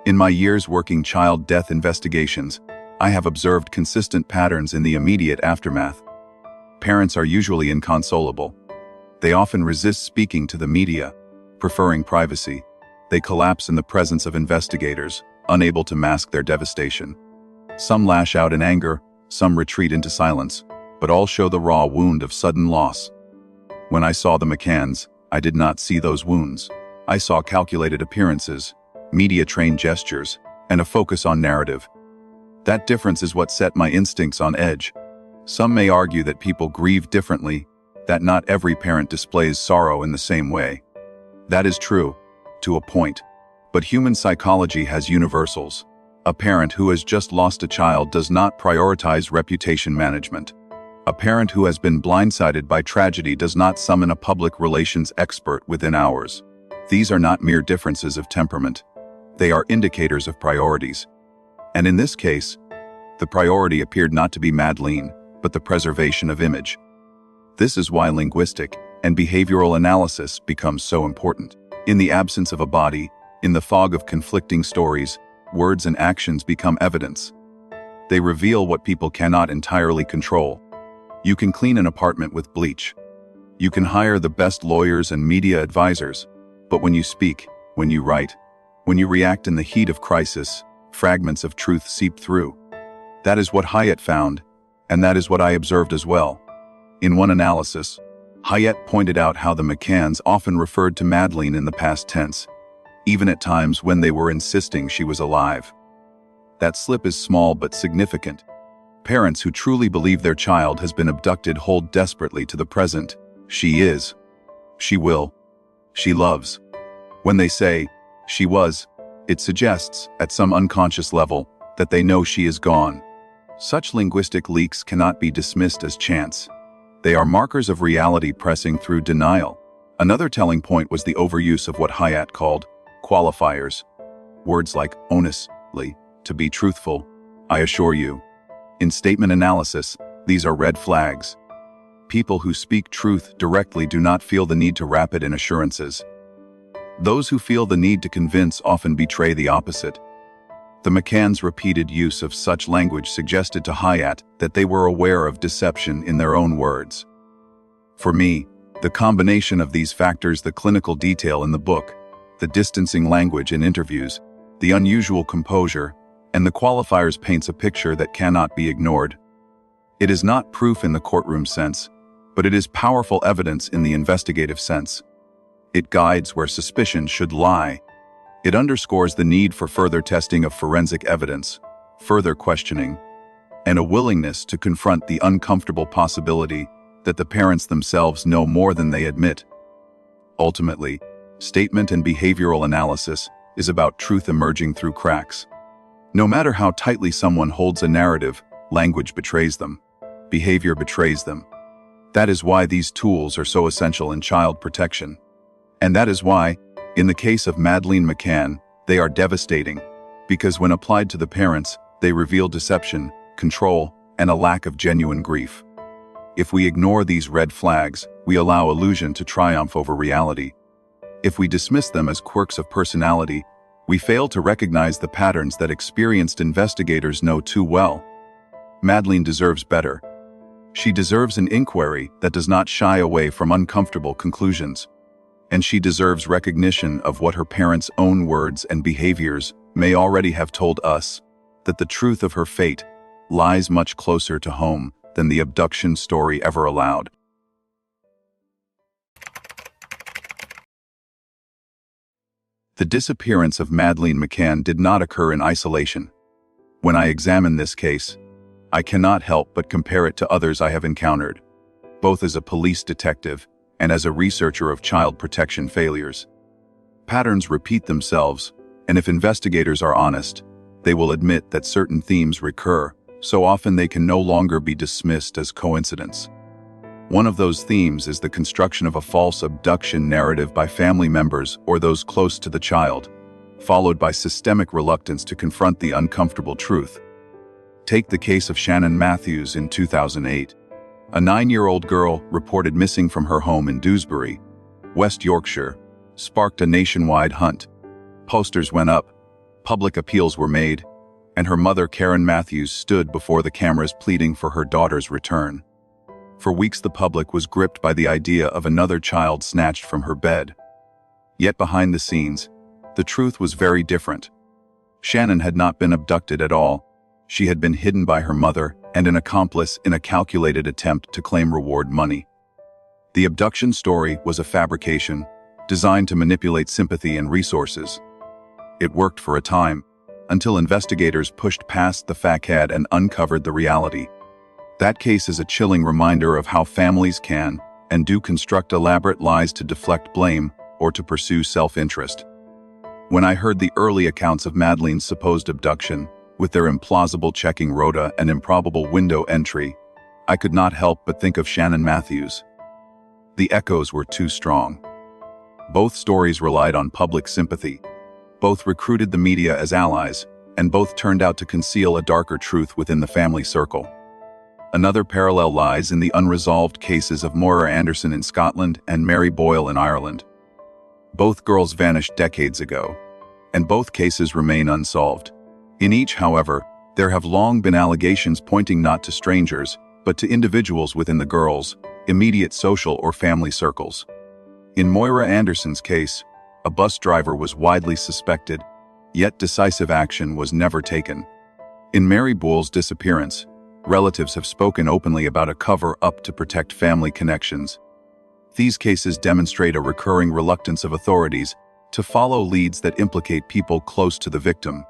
In my years working child death investigations, I have observed consistent patterns in the immediate aftermath. Parents are usually inconsolable. They often resist speaking to the media, preferring privacy. They collapse in the presence of investigators, unable to mask their devastation. Some lash out in anger, some retreat into silence, but all show the raw wound of sudden loss. When I saw the McCanns, I did not see those wounds. I saw calculated appearances, media-trained gestures, and a focus on narrative. That difference is what set my instincts on edge. Some may argue that people grieve differently, that not every parent displays sorrow in the same way. That is true, to a point. But human psychology has universals. A parent who has just lost a child does not prioritize reputation management. A parent who has been blindsided by tragedy does not summon a public relations expert within hours. These are not mere differences of temperament. They are indicators of priorities. And in this case, the priority appeared not to be Madeleine, but the preservation of image. This is why linguistic and behavioral analysis becomes so important. In the absence of a body, in the fog of conflicting stories, words and actions become evidence. They reveal what people cannot entirely control. You can clean an apartment with bleach. You can hire the best lawyers and media advisors. But when you speak, when you write, when you react in the heat of crisis, fragments of truth seep through. That is what Hyatt found, and that is what I observed as well. In one analysis, Hyatt pointed out how the McCanns often referred to Madeleine in the past tense, even at times when they were insisting she was alive. That slip is small but significant. Parents who truly believe their child has been abducted hold desperately to the present. She is. She will. She loves. When they say, she was, it suggests, at some unconscious level, that they know she is gone. Such linguistic leaks cannot be dismissed as chance. They are markers of reality pressing through denial. Another telling point was the overuse of what Hyatt called qualifiers. Words like honestly, to be truthful, I assure you. In statement analysis, these are red flags. People who speak truth directly do not feel the need to wrap it in assurances. Those who feel the need to convince often betray the opposite. The McCann's repeated use of such language suggested to Hyatt that they were aware of deception in their own words. For me, the combination of these factors, the clinical detail in the book, the distancing language in interviews, the unusual composure, and the qualifiers paints a picture that cannot be ignored. It is not proof in the courtroom sense, but it is powerful evidence in the investigative sense. It guides where suspicion should lie. It underscores the need for further testing of forensic evidence, further questioning, and a willingness to confront the uncomfortable possibility that the parents themselves know more than they admit. Ultimately, statement and behavioral analysis is about truth emerging through cracks. No matter how tightly someone holds a narrative, language betrays them. Behavior betrays them. That is why these tools are so essential in child protection. And that is why, in the case of Madeleine McCann, they are devastating, because when applied to the parents, they reveal deception, control, and a lack of genuine grief. If we ignore these red flags, we allow illusion to triumph over reality. If we dismiss them as quirks of personality, we fail to recognize the patterns that experienced investigators know too well. Madeleine deserves better. She deserves an inquiry that does not shy away from uncomfortable conclusions. And she deserves recognition of what her parents' own words and behaviors may already have told us, that the truth of her fate lies much closer to home than the abduction story ever allowed. The disappearance of Madeleine McCann did not occur in isolation. When I examine this case, I cannot help but compare it to others I have encountered, both as a police detective and as a researcher of child protection failures. Patterns repeat themselves, and if investigators are honest, they will admit that certain themes recur, so often they can no longer be dismissed as coincidence. One of those themes is the construction of a false abduction narrative by family members or those close to the child, followed by systemic reluctance to confront the uncomfortable truth. Take the case of Shannon Matthews in 2008. A 9-year-old girl reported missing from her home in Dewsbury, West Yorkshire, sparked a nationwide hunt. Posters went up, public appeals were made, and her mother, Karen Matthews, stood before the cameras pleading for her daughter's return. For weeks, the public was gripped by the idea of another child snatched from her bed. Yet behind the scenes, the truth was very different. Shannon had not been abducted at all. She had been hidden by her mother and an accomplice in a calculated attempt to claim reward money. The abduction story was a fabrication designed to manipulate sympathy and resources. It worked for a time, until investigators pushed past the facade and uncovered the reality. That case is a chilling reminder of how families can and do construct elaborate lies to deflect blame or to pursue self-interest. When I heard the early accounts of Madeleine's supposed abduction, with their implausible checking rota and improbable window entry, I could not help but think of Shannon Matthews. The echoes were too strong. Both stories relied on public sympathy. Both recruited the media as allies, and both turned out to conceal a darker truth within the family circle. Another parallel lies in the unresolved cases of Moira Anderson in Scotland and Mary Boyle in Ireland. Both girls vanished decades ago, and both cases remain unsolved. In each, however, there have long been allegations pointing not to strangers, but to individuals within the girls' immediate social or family circles. In Moira Anderson's case, a bus driver was widely suspected, yet decisive action was never taken. In Mary Boyle's disappearance, relatives have spoken openly about a cover-up to protect family connections. These cases demonstrate a recurring reluctance of authorities to follow leads that implicate people close to the victim.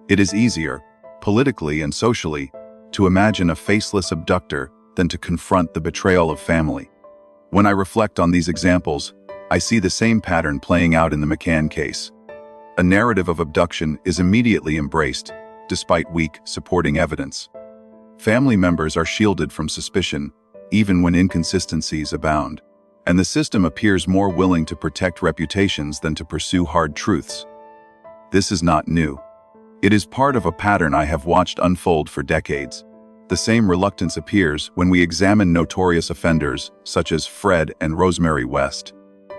It is easier, politically and socially, to imagine a faceless abductor than to confront the betrayal of family. When I reflect on these examples, I see the same pattern playing out in the McCann case. A narrative of abduction is immediately embraced, despite weak, supporting evidence. Family members are shielded from suspicion, even when inconsistencies abound, and the system appears more willing to protect reputations than to pursue hard truths. This is not new. It is part of a pattern I have watched unfold for decades. The same reluctance appears when we examine notorious offenders such as Fred and Rosemary West.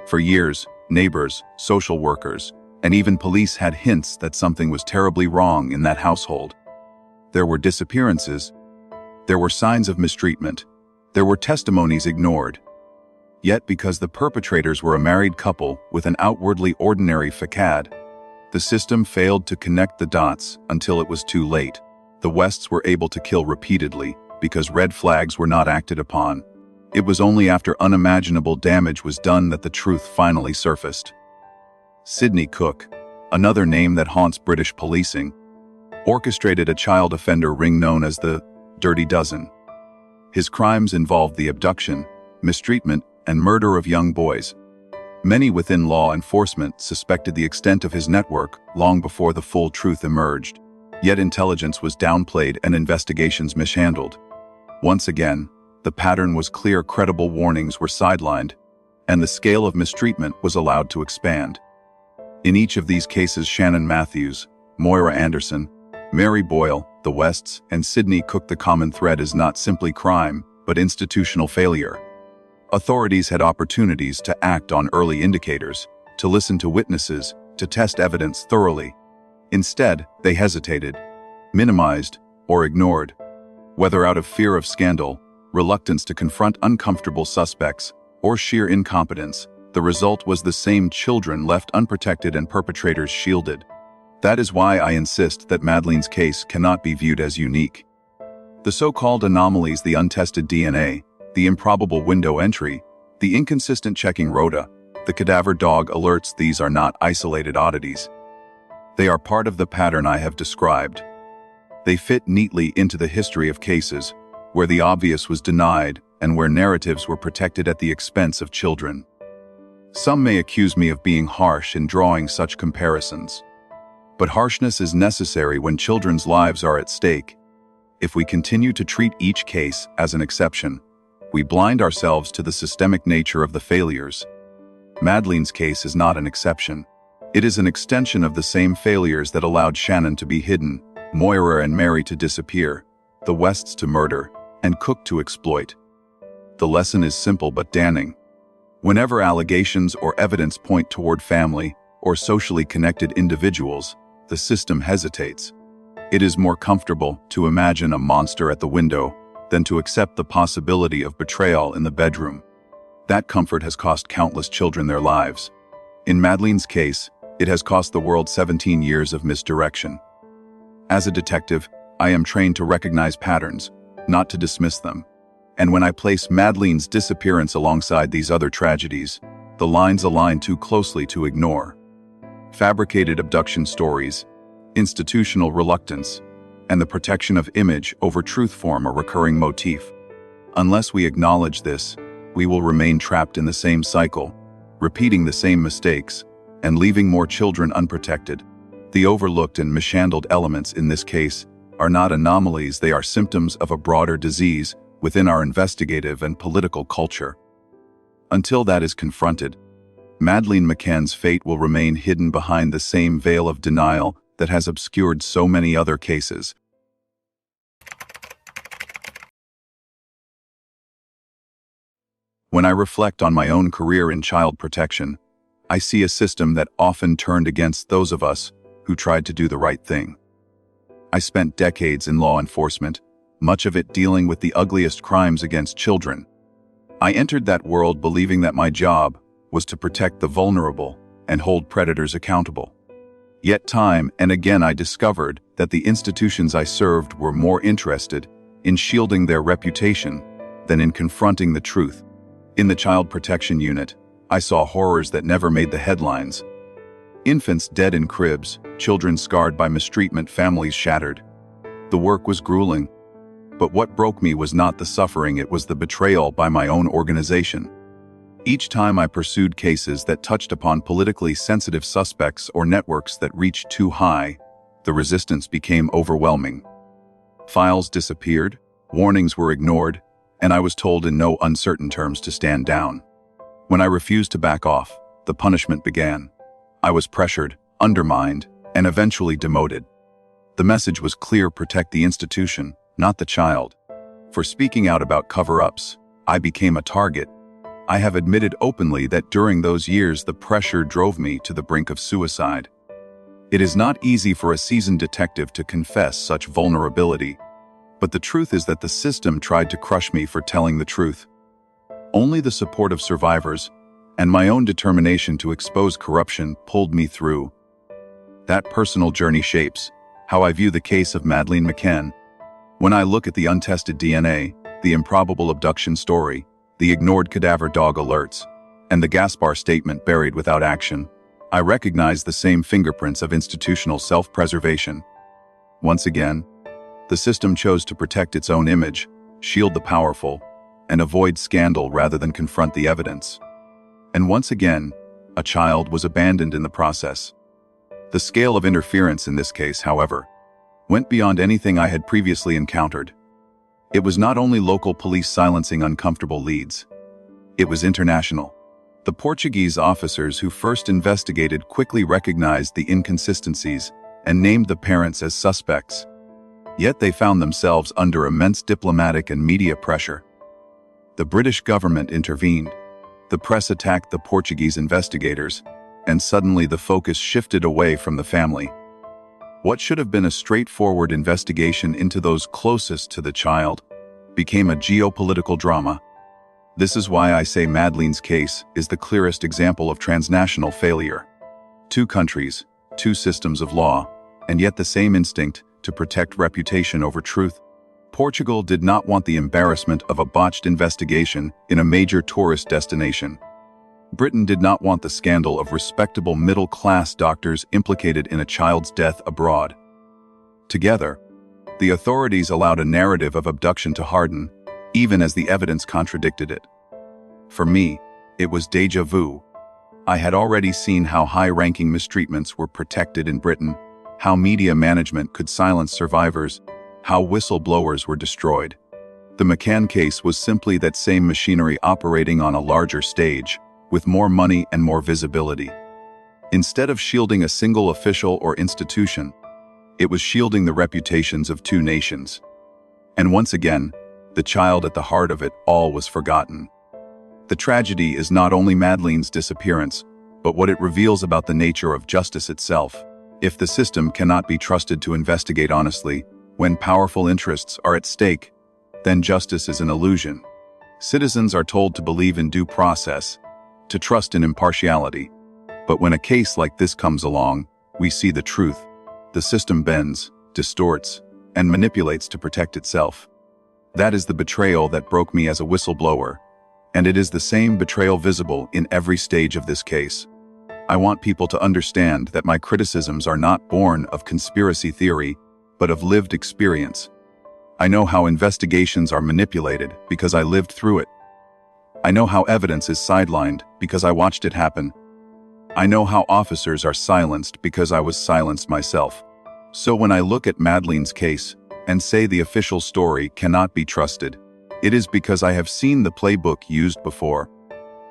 For years, neighbors, social workers, and even police had hints that something was terribly wrong in that household. There were disappearances. There were signs of mistreatment. There were testimonies ignored. Yet, because the perpetrators were a married couple with an outwardly ordinary facade, the system failed to connect the dots until it was too late. The Wests were able to kill repeatedly because red flags were not acted upon. It was only after unimaginable damage was done that the truth finally surfaced. Sidney Cook, another name that haunts British policing, orchestrated a child offender ring known as the Dirty Dozen. His crimes involved the abduction, mistreatment, and murder of young boys. Many within law enforcement suspected the extent of his network long before the full truth emerged. Yet intelligence was downplayed and investigations mishandled. Once again, the pattern was clear. Credible warnings were sidelined, and the scale of mistreatment was allowed to expand. In each of these cases, Shannon Matthews, Moira Anderson, Mary Boyle, the Wests, and Sidney Cook, the common thread is not simply crime, but institutional failure. Authorities had opportunities to act on early indicators, to listen to witnesses, to test evidence thoroughly. Instead, they hesitated, minimized, or ignored. Whether out of fear of scandal, reluctance to confront uncomfortable suspects, or sheer incompetence, the result was the same: children left unprotected and perpetrators shielded. That is why I insist that Madeleine's case cannot be viewed as unique. The so-called anomalies, the untested DNA, the improbable window entry, the inconsistent checking rota, the cadaver dog alerts, these are not isolated oddities. They are part of the pattern I have described. They fit neatly into the history of cases where the obvious was denied and where narratives were protected at the expense of children. Some may accuse me of being harsh in drawing such comparisons. But harshness is necessary when children's lives are at stake. If we continue to treat each case as an exception, we blind ourselves to the systemic nature of the failures. Madeleine's case is not an exception. It is an extension of the same failures that allowed Shannon to be hidden, Moira and Mary to disappear, the Wests to murder, and Cook to exploit. The lesson is simple but damning. Whenever allegations or evidence point toward family or socially connected individuals, the system hesitates. It is more comfortable to imagine a monster at the window than to accept the possibility of betrayal in the bedroom. That comfort has cost countless children their lives. In Madeleine's case, it has cost the world 17 years of misdirection. As a detective, I am trained to recognize patterns, not to dismiss them. And when I place Madeleine's disappearance alongside these other tragedies, the lines align too closely to ignore. Fabricated abduction stories, institutional reluctance, and the protection of image over truth form a recurring motif. Unless we acknowledge this, we will remain trapped in the same cycle, repeating the same mistakes, and leaving more children unprotected. The overlooked and mishandled elements in this case are not anomalies, they are symptoms of a broader disease within our investigative and political culture. Until that is confronted, Madeleine McCann's fate will remain hidden behind the same veil of denial that has obscured so many other cases. When I reflect on my own career in child protection, I see a system that often turned against those of us who tried to do the right thing. I spent decades in law enforcement, much of it dealing with the ugliest crimes against children. I entered that world believing that my job was to protect the vulnerable and hold predators accountable. Yet time and again I discovered that the institutions I served were more interested in shielding their reputation than in confronting the truth. In the Child Protection Unit, I saw horrors that never made the headlines. Infants dead in cribs, children scarred by mistreatment, families shattered. The work was grueling. But what broke me was not the suffering, it was the betrayal by my own organization. Each time I pursued cases that touched upon politically sensitive suspects or networks that reached too high, the resistance became overwhelming. Files disappeared, warnings were ignored, and I was told in no uncertain terms to stand down. When I refused to back off, the punishment began. I was pressured, undermined, and eventually demoted. The message was clear: protect the institution, not the child. For speaking out about cover-ups, I became a target. I have admitted openly that during those years the pressure drove me to the brink of suicide. It is not easy for a seasoned detective to confess such vulnerability, but the truth is that the system tried to crush me for telling the truth. Only the support of survivors and my own determination to expose corruption pulled me through. That personal journey shapes how I view the case of Madeleine McCann. When I look at the untested DNA, the improbable abduction story, the ignored cadaver dog alerts, and the Gaspar Statement buried without action, I recognize the same fingerprints of institutional self-preservation. Once again, the system chose to protect its own image, shield the powerful, and avoid scandal rather than confront the evidence. And once again, a child was abandoned in the process. The scale of interference in this case, however, went beyond anything I had previously encountered. It was not only local police silencing uncomfortable leads. It was international. The Portuguese officers who first investigated quickly recognized the inconsistencies and named the parents as suspects. Yet they found themselves under immense diplomatic and media pressure. The British government intervened. The press attacked the Portuguese investigators, and suddenly the focus shifted away from the family. What should have been a straightforward investigation into those closest to the child became a geopolitical drama. This is why I say Madeleine's case is the clearest example of transnational failure. Two countries, two systems of law, and yet the same instinct to protect reputation over truth. Portugal did not want the embarrassment of a botched investigation in a major tourist destination. Britain did not want the scandal of respectable middle-class doctors implicated in a child's death abroad. Together, the authorities allowed a narrative of abduction to harden, even as the evidence contradicted it. For me, it was déjà vu. I had already seen how high-ranking mistreatments were protected in Britain, how media management could silence survivors, how whistleblowers were destroyed. The McCann case was simply that same machinery operating on a larger stage, with more money and more visibility. Instead of shielding a single official or institution, it was shielding the reputations of two nations. And once again, the child at the heart of it all was forgotten. The tragedy is not only Madeleine's disappearance, but what it reveals about the nature of justice itself. If the system cannot be trusted to investigate honestly, when powerful interests are at stake, then justice is an illusion. Citizens are told to believe in due process, to trust in impartiality. But when a case like this comes along, we see the truth. The system bends, distorts, and manipulates to protect itself. That is the betrayal that broke me as a whistleblower, and it is the same betrayal visible in every stage of this case. I want people to understand that my criticisms are not born of conspiracy theory, but of lived experience. I know how investigations are manipulated because I lived through it. I know how evidence is sidelined because I watched it happen. I know how officers are silenced because I was silenced myself. So when I look at Madeleine's case and say the official story cannot be trusted, it is because I have seen the playbook used before.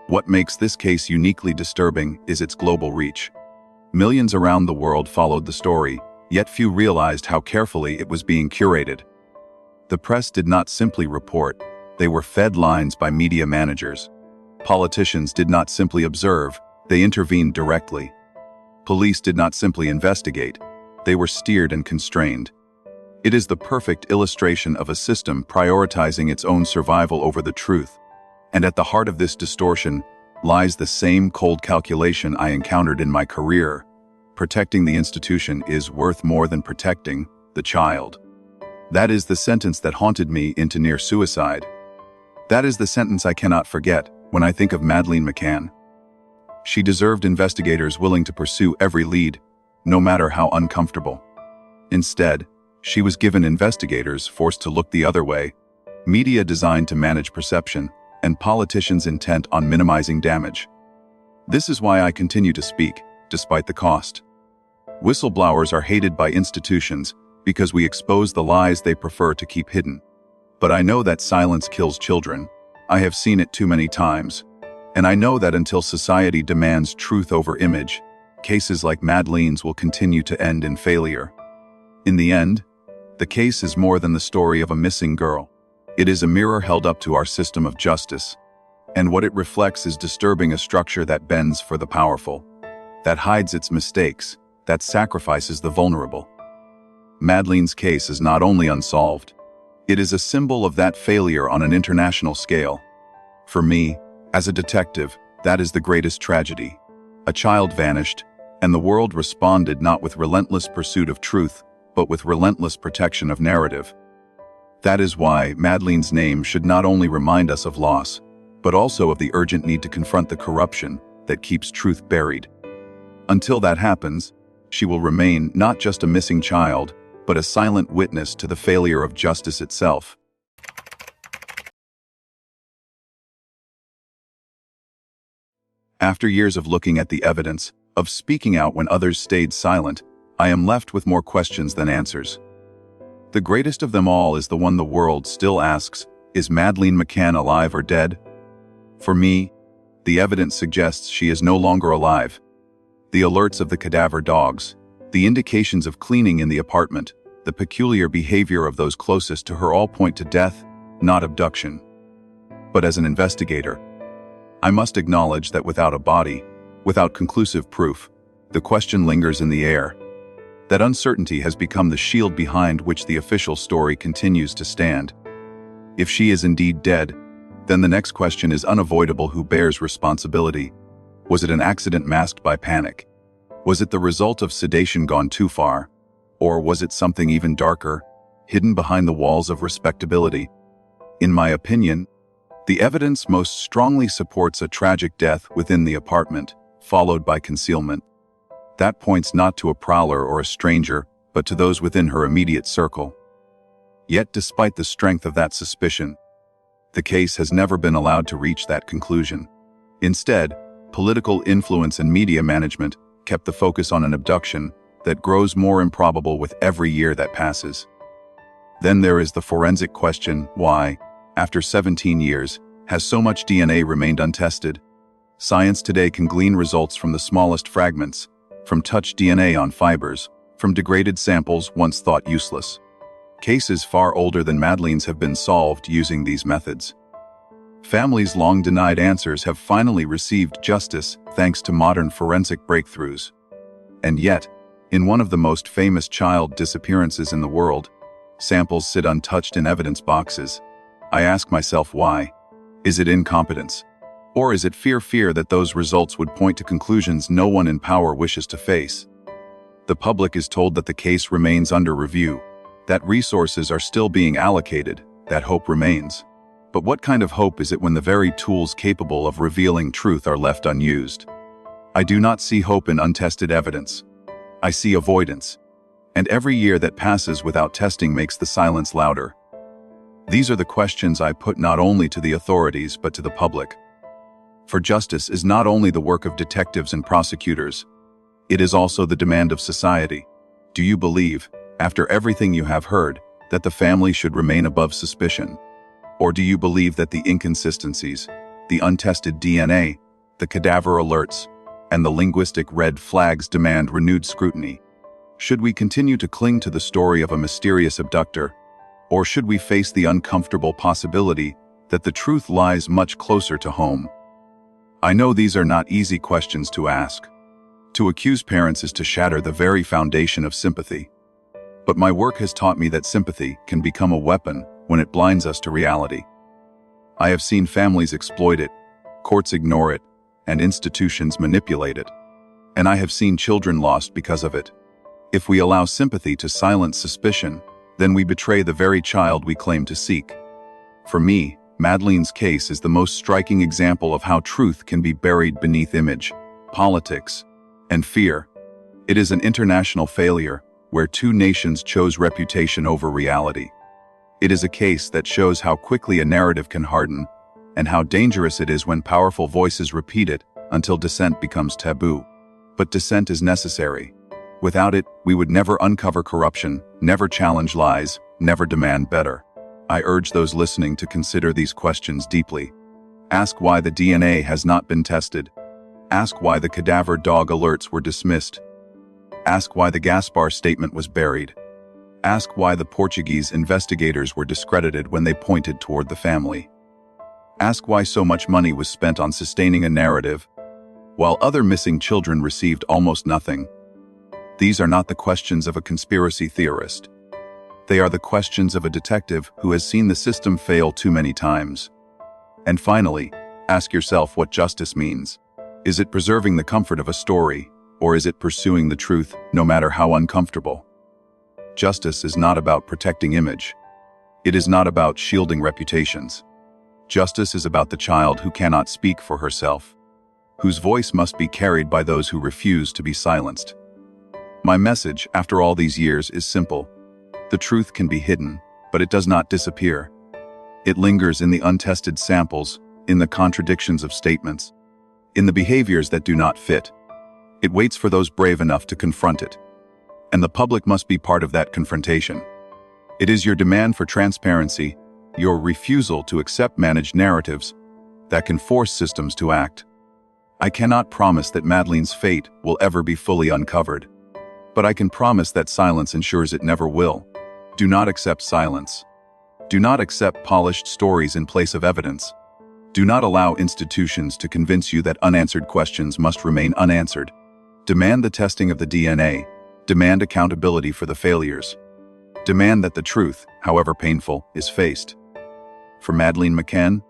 What makes this case uniquely disturbing is its global reach. Millions around the world followed the story, yet few realized how carefully it was being curated. The press did not simply report, they were fed lines by media managers. Politicians did not simply observe, they intervened directly. Police did not simply investigate, they were steered and constrained. It is the perfect illustration of a system prioritizing its own survival over the truth. And at the heart of this distortion lies the same cold calculation I encountered in my career. Protecting the institution is worth more than protecting the child. That is the sentence that haunted me into near suicide. That is the sentence I cannot forget when I think of Madeleine McCann. She deserved investigators willing to pursue every lead, no matter how uncomfortable. Instead, she was given investigators forced to look the other way, media designed to manage perception, and politicians intent on minimizing damage. This is why I continue to speak, despite the cost. Whistleblowers are hated by institutions because we expose the lies they prefer to keep hidden. But I know that silence kills children. I have seen it too many times. And I know that until society demands truth over image, cases like Madeleine's will continue to end in failure. In the end, the case is more than the story of a missing girl. It is a mirror held up to our system of justice. And what it reflects is disturbing a structure that bends for the powerful, that hides its mistakes, that sacrifices the vulnerable. Madeleine's case is not only unsolved, it is a symbol of that failure on an international scale. For me, as a detective, that is the greatest tragedy. A child vanished, and the world responded not with relentless pursuit of truth, but with relentless protection of narrative. That is why Madeleine's name should not only remind us of loss, but also of the urgent need to confront the corruption that keeps truth buried. Until that happens, she will remain not just a missing child, but a silent witness to the failure of justice itself. After years of looking at the evidence, of speaking out when others stayed silent, I am left with more questions than answers. The greatest of them all is the one the world still asks: is Madeleine McCann alive or dead? For me, the evidence suggests she is no longer alive. The alerts of the cadaver dogs, the indications of cleaning in the apartment, the peculiar behavior of those closest to her all point to death, not abduction. But as an investigator, I must acknowledge that without a body, without conclusive proof, the question lingers in the air. That uncertainty has become the shield behind which the official story continues to stand. If she is indeed dead, then the next question is unavoidable: who bears responsibility? Was it an accident masked by panic? Was it the result of sedation gone too far? Or was it something even darker, hidden behind the walls of respectability? In my opinion, the evidence most strongly supports a tragic death within the apartment, followed by concealment. That points not to a prowler or a stranger, but to those within her immediate circle. Yet despite the strength of that suspicion, the case has never been allowed to reach that conclusion. Instead, political influence and media management kept the focus on an abduction that grows more improbable with every year that passes. Then there is the forensic question: why, after 17 years, has so much DNA remained untested? Science today can glean results from the smallest fragments, from touch DNA on fibers, from degraded samples once thought useless. Cases far older than Madeleine's have been solved using these methods. Families long denied answers have finally received justice thanks to modern forensic breakthroughs. And yet, in one of the most famous child disappearances in the world, samples sit untouched in evidence boxes. I ask myself why. Is it incompetence? Or is it fear that those results would point to conclusions no one in power wishes to face? The public is told that the case remains under review, that resources are still being allocated, that hope remains. But what kind of hope is it when the very tools capable of revealing truth are left unused? I do not see hope in untested evidence. I see avoidance. And every year that passes without testing makes the silence louder. These are the questions I put not only to the authorities but to the public. For justice is not only the work of detectives and prosecutors, it is also the demand of society. Do you believe, after everything you have heard, that the family should remain above suspicion? Or do you believe that the inconsistencies, the untested DNA, the cadaver alerts, and the linguistic red flags demand renewed scrutiny? Should we continue to cling to the story of a mysterious abductor, or should we face the uncomfortable possibility that the truth lies much closer to home? I know these are not easy questions to ask. To accuse parents is to shatter the very foundation of sympathy. But my work has taught me that sympathy can become a weapon when it blinds us to reality. I have seen families exploit it, courts ignore it, and institutions manipulate it. And I have seen children lost because of it. If we allow sympathy to silence suspicion, then we betray the very child we claim to seek. For me, Madeleine's case is the most striking example of how truth can be buried beneath image, politics, and fear. It is an international failure where two nations chose reputation over reality. It is a case that shows how quickly a narrative can harden and how dangerous it is when powerful voices repeat it until dissent becomes taboo. But dissent is necessary. Without it, we would never uncover corruption, never challenge lies, never demand better. I urge those listening to consider these questions deeply. Ask why the DNA has not been tested. Ask why the cadaver dog alerts were dismissed. Ask why the Gaspar Statement was buried. Ask why the Portuguese investigators were discredited when they pointed toward the family. Ask why so much money was spent on sustaining a narrative, while other missing children received almost nothing. These are not the questions of a conspiracy theorist. They are the questions of a detective who has seen the system fail too many times. And finally, ask yourself what justice means. Is it preserving the comfort of a story, or is it pursuing the truth no matter how uncomfortable? Justice is not about protecting image. It is not about shielding reputations. Justice is about the child who cannot speak for herself, whose voice must be carried by those who refuse to be silenced. My message, after all these years, is simple. The truth can be hidden, but it does not disappear. It lingers in the untested samples, in the contradictions of statements, in the behaviors that do not fit. It waits for those brave enough to confront it. And the public must be part of that confrontation. It is your demand for transparency, your refusal to accept managed narratives, that can force systems to act. I cannot promise that Madeleine's fate will ever be fully uncovered, but I can promise that silence ensures it never will. Do not accept silence. Do not accept polished stories in place of evidence. Do not allow institutions to convince you that unanswered questions must remain unanswered. Demand the testing of the DNA. Demand accountability for the failures. Demand that the truth, however painful, is faced. For Madeleine McCann,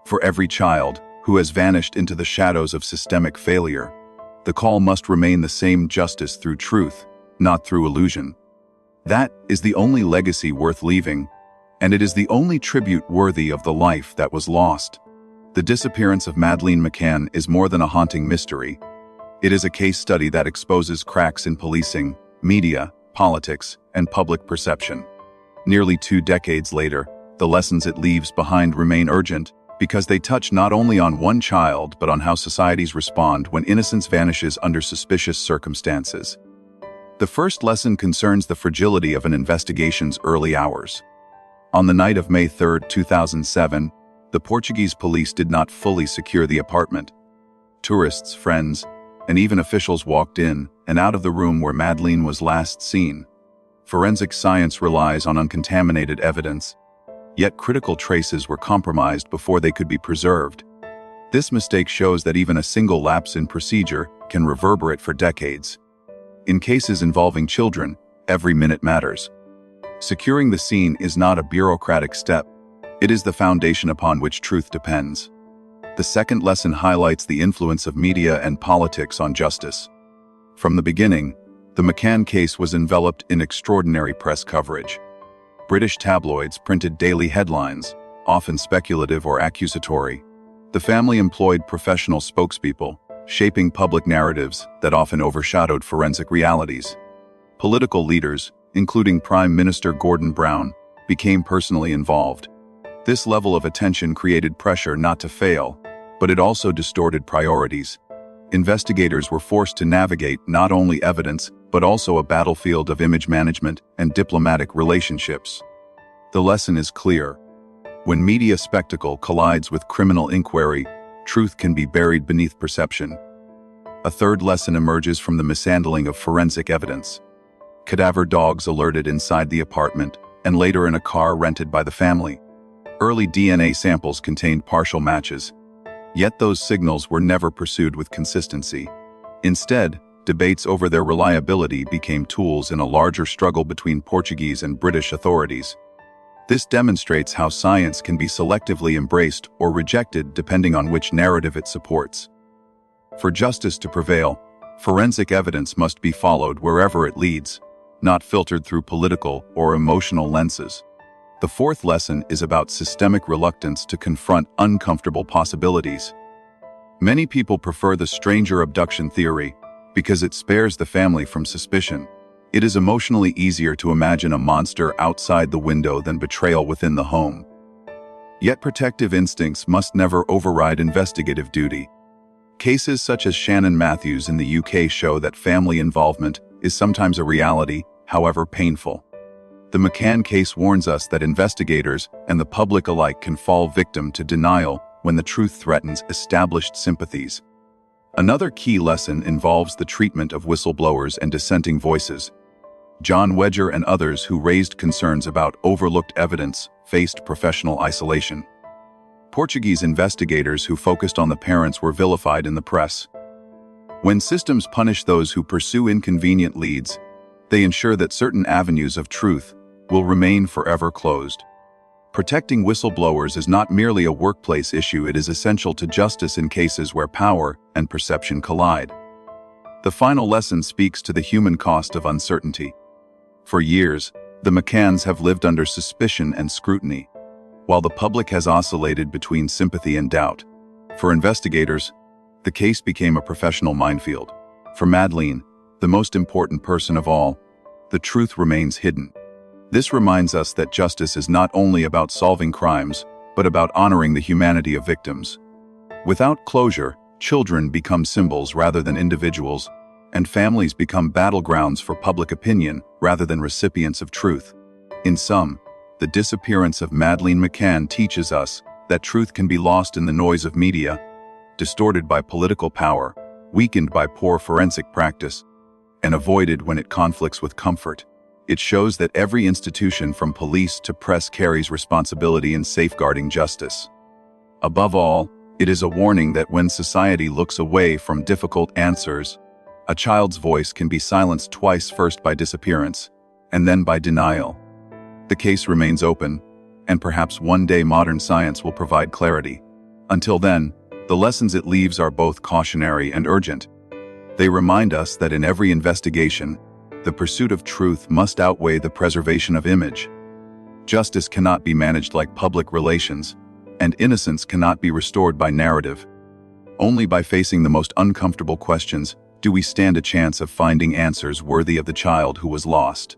for every child who has vanished into the shadows of systemic failure, the call must remain the same: justice through truth, not through illusion. That is the only legacy worth leaving, and it is the only tribute worthy of the life that was lost. The disappearance of Madeleine McCann is more than a haunting mystery. It is a case study that exposes cracks in policing, media, politics, and public perception. Nearly 2 decades later, the lessons it leaves behind remain urgent because they touch not only on one child but on how societies respond when innocence vanishes under suspicious circumstances. The first lesson concerns the fragility of an investigation's early hours. On the night of May 3, 2007, the Portuguese police did not fully secure the apartment. Tourists, friends, and even officials walked in and out of the room where Madeleine was last seen. Forensic science relies on uncontaminated evidence, yet critical traces were compromised before they could be preserved. This mistake shows that even a single lapse in procedure can reverberate for decades. In cases involving children, every minute matters. Securing the scene is not a bureaucratic step. It is the foundation upon which truth depends. The second lesson highlights the influence of media and politics on justice. From the beginning, the McCann case was enveloped in extraordinary press coverage. British tabloids printed daily headlines, often speculative or accusatory. The family employed professional spokespeople, shaping public narratives that often overshadowed forensic realities. Political leaders, including Prime Minister Gordon Brown, became personally involved. This level of attention created pressure not to fail, but it also distorted priorities. Investigators were forced to navigate not only evidence, but also a battlefield of image management and diplomatic relationships. The lesson is clear. When media spectacle collides with criminal inquiry, truth can be buried beneath perception. A third lesson emerges from the mishandling of forensic evidence. Cadaver dogs alerted inside the apartment, and later in a car rented by the family. Early DNA samples contained partial matches, yet those signals were never pursued with consistency. Instead, debates over their reliability became tools in a larger struggle between Portuguese and British authorities. This demonstrates how science can be selectively embraced or rejected depending on which narrative it supports. For justice to prevail, forensic evidence must be followed wherever it leads, not filtered through political or emotional lenses. The fourth lesson is about systemic reluctance to confront uncomfortable possibilities. Many people prefer the stranger abduction theory because it spares the family from suspicion. It is emotionally easier to imagine a monster outside the window than betrayal within the home. Yet protective instincts must never override investigative duty. Cases such as Shannon Matthews in the UK show that family involvement is sometimes a reality, however painful. The McCann case warns us that investigators and the public alike can fall victim to denial when the truth threatens established sympathies. Another key lesson involves the treatment of whistleblowers and dissenting voices. Jon Wedger and others who raised concerns about overlooked evidence faced professional isolation. Portuguese investigators who focused on the parents were vilified in the press. When systems punish those who pursue inconvenient leads, they ensure that certain avenues of truth will remain forever closed. Protecting whistleblowers is not merely a workplace issue, it is essential to justice in cases where power and perception collide. The final lesson speaks to the human cost of uncertainty. For years, the McCanns have lived under suspicion and scrutiny, while the public has oscillated between sympathy and doubt. For investigators, the case became a professional minefield. For Madeleine, the most important person of all, the truth remains hidden. This reminds us that justice is not only about solving crimes, but about honoring the humanity of victims. Without closure, children become symbols rather than individuals, and families become battlegrounds for public opinion rather than recipients of truth. In sum, the disappearance of Madeleine McCann teaches us that truth can be lost in the noise of media, distorted by political power, weakened by poor forensic practice, and avoided when it conflicts with comfort. It shows that every institution from police to press carries responsibility in safeguarding justice. Above all, it is a warning that when society looks away from difficult answers, a child's voice can be silenced twice, first by disappearance, and then by denial. The case remains open, and perhaps one day modern science will provide clarity. Until then, the lessons it leaves are both cautionary and urgent. They remind us that in every investigation, the pursuit of truth must outweigh the preservation of image. Justice cannot be managed like public relations, and innocence cannot be restored by narrative. Only by facing the most uncomfortable questions do we stand a chance of finding answers worthy of the child who was lost.